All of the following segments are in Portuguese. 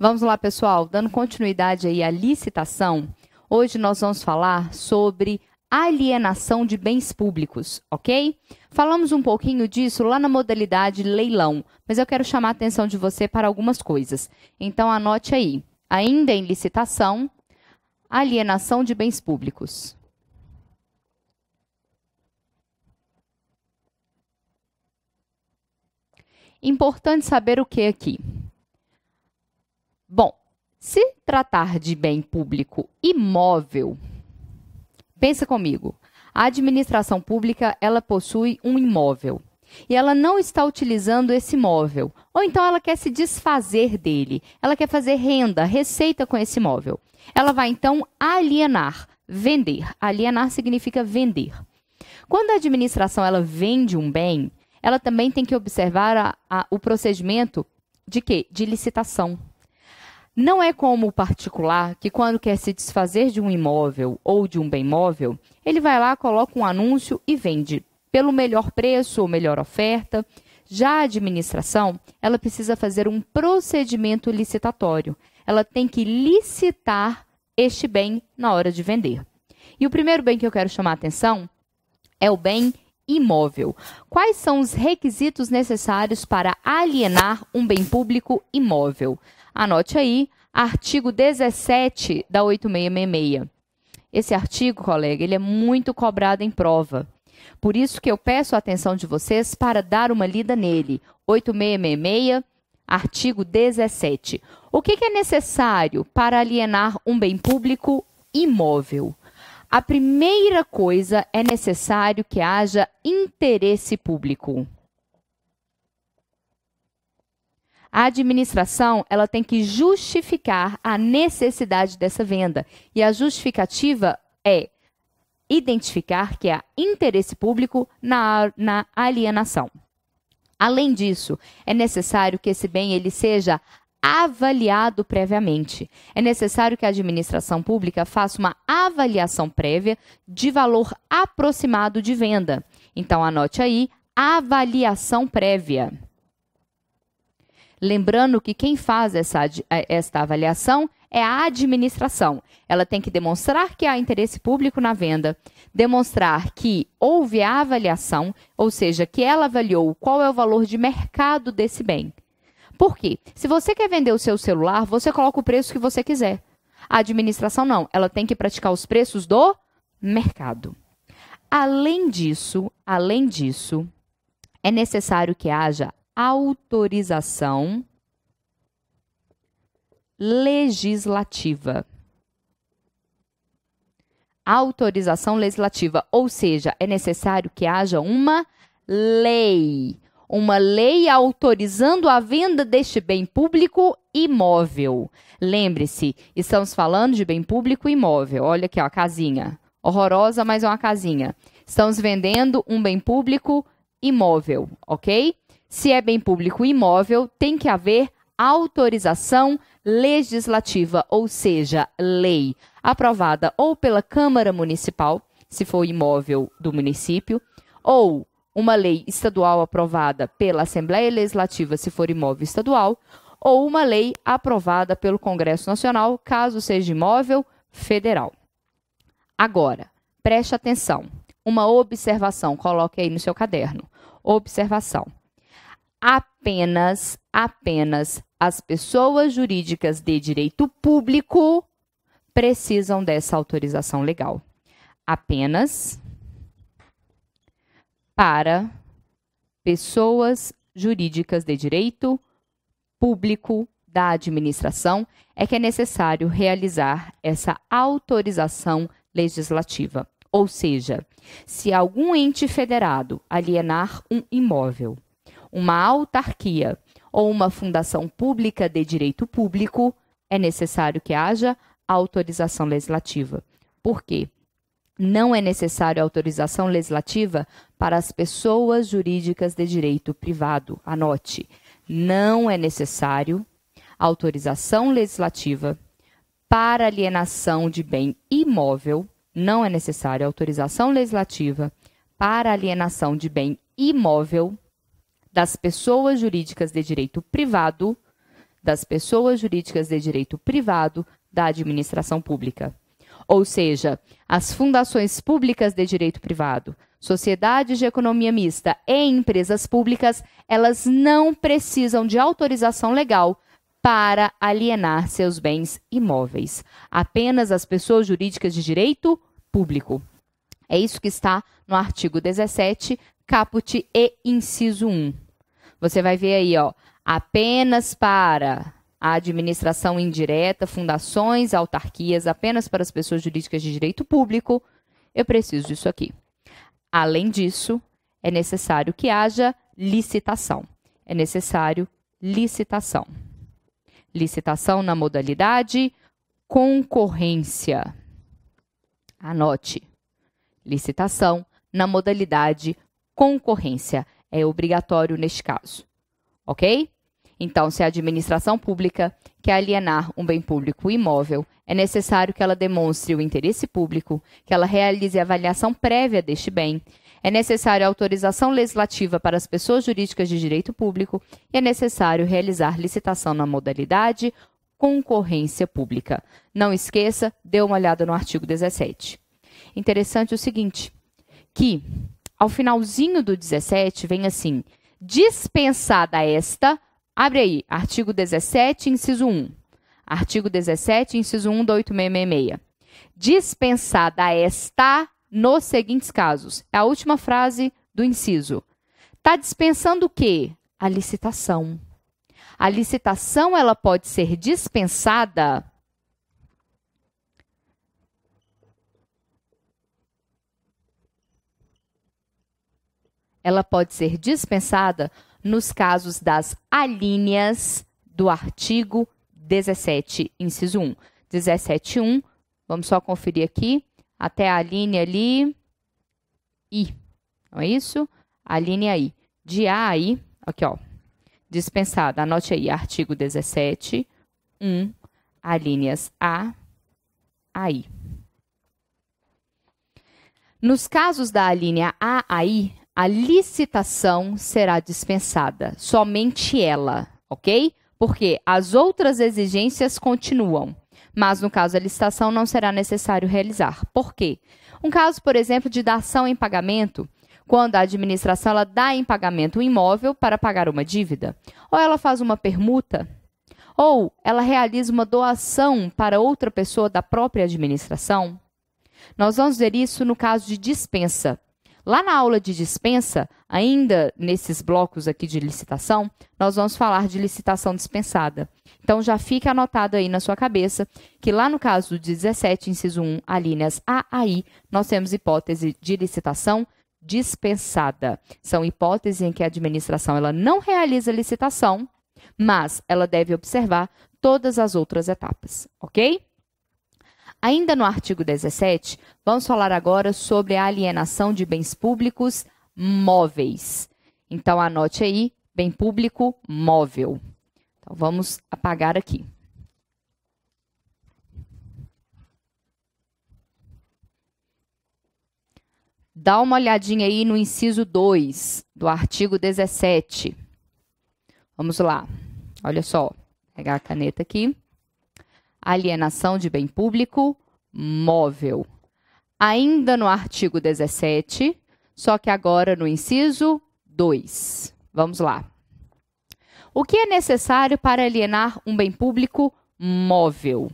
Vamos lá, pessoal, dando continuidade aí à licitação, hoje nós vamos falar sobre alienação de bens públicos, ok? Falamos um pouquinho disso lá na modalidade leilão, mas eu quero chamar a atenção de você para algumas coisas. Então, anote aí, ainda em licitação, alienação de bens públicos. Importante saber o que aqui? Bom, se tratar de bem público imóvel, pensa comigo, a administração pública, ela possui um imóvel e ela não está utilizando esse imóvel, ou então ela quer se desfazer dele, ela quer fazer renda, receita com esse imóvel. Ela vai então alienar, vender. Alienar significa vender. Quando a administração ela vende um bem, ela também tem que observar o procedimento de quê? De licitação. Não é como o particular, que quando quer se desfazer de um imóvel ou de um bem móvel, ele vai lá, coloca um anúncio e vende pelo melhor preço ou melhor oferta. Já a administração, ela precisa fazer um procedimento licitatório. Ela tem que licitar este bem na hora de vender. E o primeiro bem que eu quero chamar a atenção é o bem imóvel. Quais são os requisitos necessários para alienar um bem público imóvel? Anote aí, artigo 17 da 8666. Esse artigo, colega, ele é muito cobrado em prova. Por isso que eu peço a atenção de vocês para dar uma lida nele. 8666, artigo 17. O que é necessário para alienar um bem público imóvel? A primeira coisa é necessário que haja interesse público. A administração ela tem que justificar a necessidade dessa venda. E a justificativa é identificar que há interesse público na alienação. Além disso, é necessário que esse bem ele seja avaliado previamente. É necessário que a administração pública faça uma avaliação prévia de valor aproximado de venda. Então, anote aí, avaliação prévia. Lembrando que quem faz esta avaliação é a administração. Ela tem que demonstrar que há interesse público na venda, demonstrar que houve a avaliação, ou seja, que ela avaliou qual é o valor de mercado desse bem. Por quê? Se você quer vender o seu celular, você coloca o preço que você quiser. A administração não, ela tem que praticar os preços do mercado. Além disso, é necessário que haja autorização legislativa. Autorização legislativa, ou seja, é necessário que haja uma lei autorizando a venda deste bem público imóvel. Lembre-se, estamos falando de bem público imóvel. Olha aqui, ó, a casinha. Horrorosa, mas é uma casinha. Estamos vendendo um bem público imóvel, ok? Se é bem público imóvel, tem que haver autorização legislativa, ou seja, lei aprovada ou pela Câmara Municipal, se for imóvel do município, ou uma lei estadual aprovada pela Assembleia Legislativa, se for imóvel estadual, ou uma lei aprovada pelo Congresso Nacional, caso seja imóvel federal. Agora, preste atenção. Uma observação, coloque aí no seu caderno. Observação. Apenas as pessoas jurídicas de direito público precisam dessa autorização legal. Apenas para pessoas jurídicas de direito público da administração é que é necessário realizar essa autorização legislativa. Ou seja, se algum ente federado alienar um imóvel, uma autarquia ou uma fundação pública de direito público, é necessário que haja autorização legislativa. Por quê? Não é necessário autorização legislativa para as pessoas jurídicas de direito privado. Anote, não é necessário autorização legislativa para alienação de bem imóvel. Não é necessário autorização legislativa para alienação de bem imóvel das pessoas jurídicas de direito privado das pessoas jurídicas de direito privado da administração pública. Ou seja, as fundações públicas de direito privado, sociedades de economia mista e empresas públicas, elas não precisam de autorização legal para alienar seus bens imóveis. Apenas as pessoas jurídicas de direito público. É isso que está no artigo 17, caput e inciso 1. Você vai ver aí, ó, apenas para a administração indireta, fundações, autarquias, apenas para as pessoas jurídicas de direito público, eu preciso disso aqui. Além disso, é necessário que haja licitação. É necessário licitação. Licitação na modalidade concorrência. Anote. Licitação na modalidade concorrência. É obrigatório neste caso. Ok? Então, se a administração pública quer alienar um bem público imóvel, é necessário que ela demonstre o interesse público, que ela realize a avaliação prévia deste bem, é necessário autorização legislativa para as pessoas jurídicas de direito público e é necessário realizar licitação na modalidade concorrência pública. Não esqueça, dê uma olhada no artigo 17. Interessante o seguinte, que ao finalzinho do 17 vem assim, dispensada esta, abre aí, artigo 17, inciso 1. Artigo 17, inciso 1 da 8666. Dispensada esta nos seguintes casos. É a última frase do inciso. Está dispensando o quê? A licitação. A licitação, ela pode ser dispensada nos casos das alíneas do artigo 17, inciso 1. 17.1, vamos só conferir aqui, até a linha ali, I, não é isso? A linha I. De A a I, aqui ó, dispensada, anote aí, artigo 17, 1, alíneas A a I. Nos casos da alínea A a I, a licitação será dispensada, somente ela, ok? Porque as outras exigências continuam, mas no caso da licitação não será necessário realizar. Por quê? Um caso, por exemplo, de dação em pagamento, quando a administração ela dá em pagamento um imóvel para pagar uma dívida, ou ela faz uma permuta, ou ela realiza uma doação para outra pessoa da própria administração. Nós vamos ver isso no caso de dispensa. Lá na aula de dispensa, ainda nesses blocos aqui de licitação, nós vamos falar de licitação dispensada. Então, já fica anotado aí na sua cabeça que lá no caso do 17, inciso 1, alíneas A a I, nós temos hipótese de licitação dispensada. São hipóteses em que a administração ela não realiza licitação, mas ela deve observar todas as outras etapas, ok? Ainda no artigo 17, vamos falar agora sobre a alienação de bens públicos móveis. Então, anote aí, bem público móvel. Então, vamos apagar aqui. Dá uma olhadinha aí no inciso 2 do artigo 17. Vamos lá. Olha só, vou pegar a caneta aqui. Alienação de bem público móvel. Ainda no artigo 17, só que agora no inciso 2. Vamos lá. O que é necessário para alienar um bem público móvel?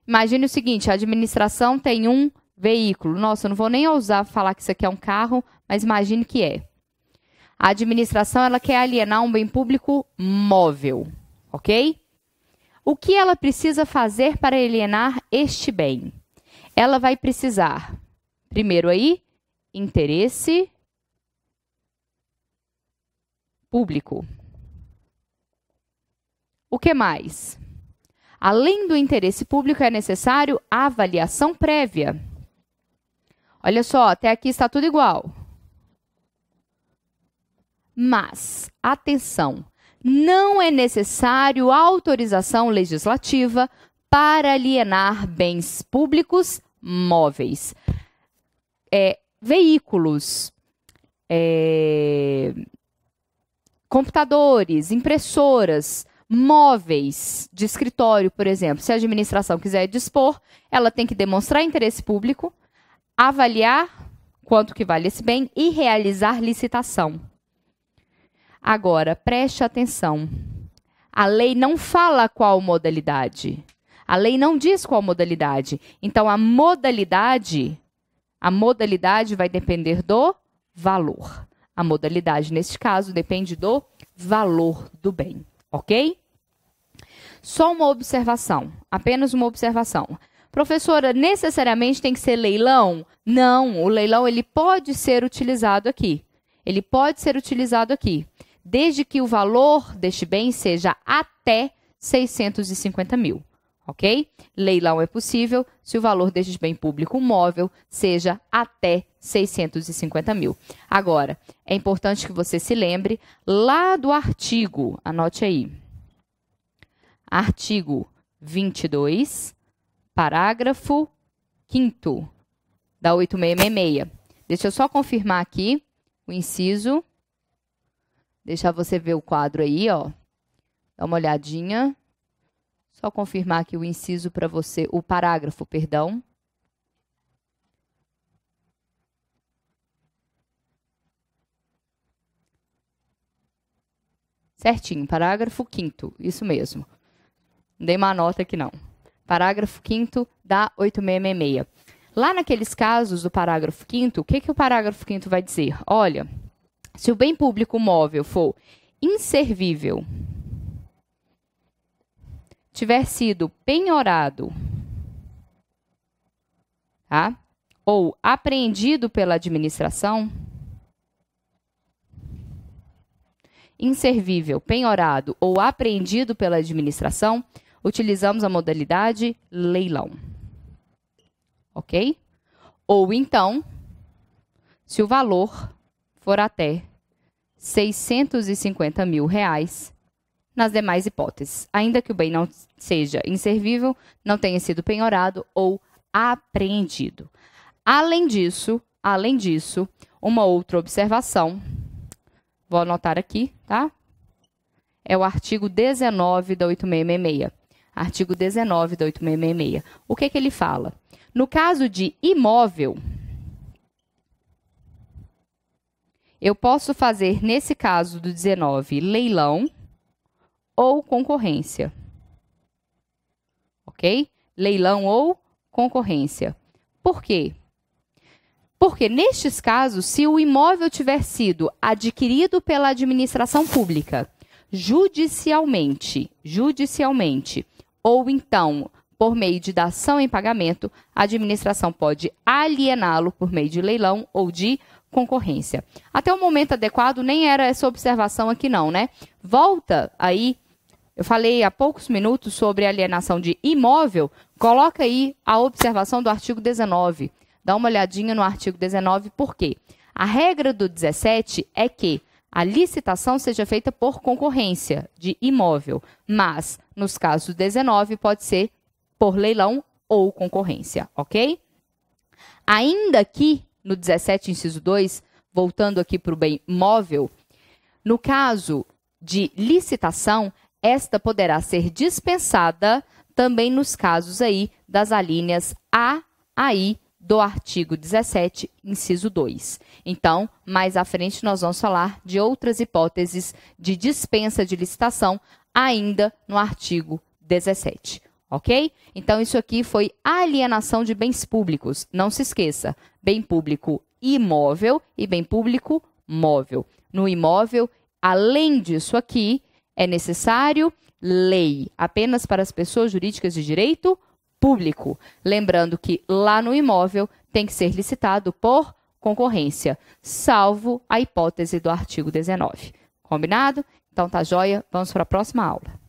Imagine o seguinte, a administração tem um veículo. Nossa, eu não vou nem ousar falar que isso aqui é um carro, mas imagine que é. A administração ela quer alienar um bem público móvel, ok? O que ela precisa fazer para alienar este bem? Ela vai precisar, primeiro aí, interesse público. O que mais? Além do interesse público, é necessário avaliação prévia. Olha só, até aqui está tudo igual. Mas, atenção, não é necessário autorização legislativa para alienar bens públicos móveis. Veículos, computadores, impressoras, móveis de escritório, por exemplo, se a administração quiser dispor, ela tem que demonstrar interesse público, avaliar quanto que vale esse bem e realizar licitação. Agora, preste atenção. A lei não fala qual modalidade. A lei não diz qual modalidade. Então, a modalidade vai depender do valor. A modalidade, neste caso, depende do valor do bem, ok? Só uma observação, apenas uma observação. Professora, necessariamente tem que ser leilão? Não, o leilão ele pode ser utilizado aqui. Ele pode ser utilizado aqui, desde que o valor deste bem seja até 650 mil. Ok? Leilão é possível se o valor deste bem público móvel seja até 650 mil. Agora, é importante que você se lembre lá do artigo, anote aí, artigo 22, parágrafo 5º da 8666. Deixa eu só confirmar aqui o inciso, deixar você ver o quadro aí, ó, dá uma olhadinha. Só confirmar aqui o inciso para você, o parágrafo, perdão. Certinho, parágrafo 5º, isso mesmo. Não dei uma nota aqui não. Parágrafo 5º da 8666. Lá naqueles casos do parágrafo 5º, o que o parágrafo 5º vai dizer? Olha, se o bem público móvel for inservível, tiver sido penhorado, tá? Ou apreendido pela administração, inservível, penhorado ou apreendido pela administração, utilizamos a modalidade leilão. Ok? Ou então, se o valor for até 650 mil reais, nas demais hipóteses, ainda que o bem não seja inservível, não tenha sido penhorado ou apreendido. Além disso, uma outra observação, vou anotar aqui, tá? É o artigo 19 da 8666. Artigo 19 da 8666. O que ele fala? No caso de imóvel, eu posso fazer, nesse caso do 19, leilão ou concorrência. Ok? Leilão ou concorrência. Por quê? Porque, nestes casos, se o imóvel tiver sido adquirido pela administração pública judicialmente, ou então por meio de dação em pagamento, a administração pode aliená-lo por meio de leilão ou de concorrência. Até o momento adequado, nem era essa observação aqui não, né? Volta aí, eu falei há poucos minutos sobre alienação de imóvel, coloca aí a observação do artigo 19. Dá uma olhadinha no artigo 19, por quê? A regra do 17 é que a licitação seja feita por concorrência de imóvel, mas, nos casos do 19, pode ser por leilão ou concorrência, ok? Ainda que, no 17, inciso 2, voltando aqui para o bem móvel, no caso de licitação, esta poderá ser dispensada também nos casos aí das alíneas A a I do artigo 17, inciso 2. Então, mais à frente, nós vamos falar de outras hipóteses de dispensa de licitação ainda no artigo 17. Ok? Então, isso aqui foi alienação de bens públicos. Não se esqueça, bem público imóvel e bem público móvel. No imóvel, além disso aqui, é necessário lei apenas para as pessoas jurídicas de direito público. Lembrando que lá no imóvel tem que ser licitado por concorrência, salvo a hipótese do artigo 19. Combinado? Então tá joia, vamos para a próxima aula.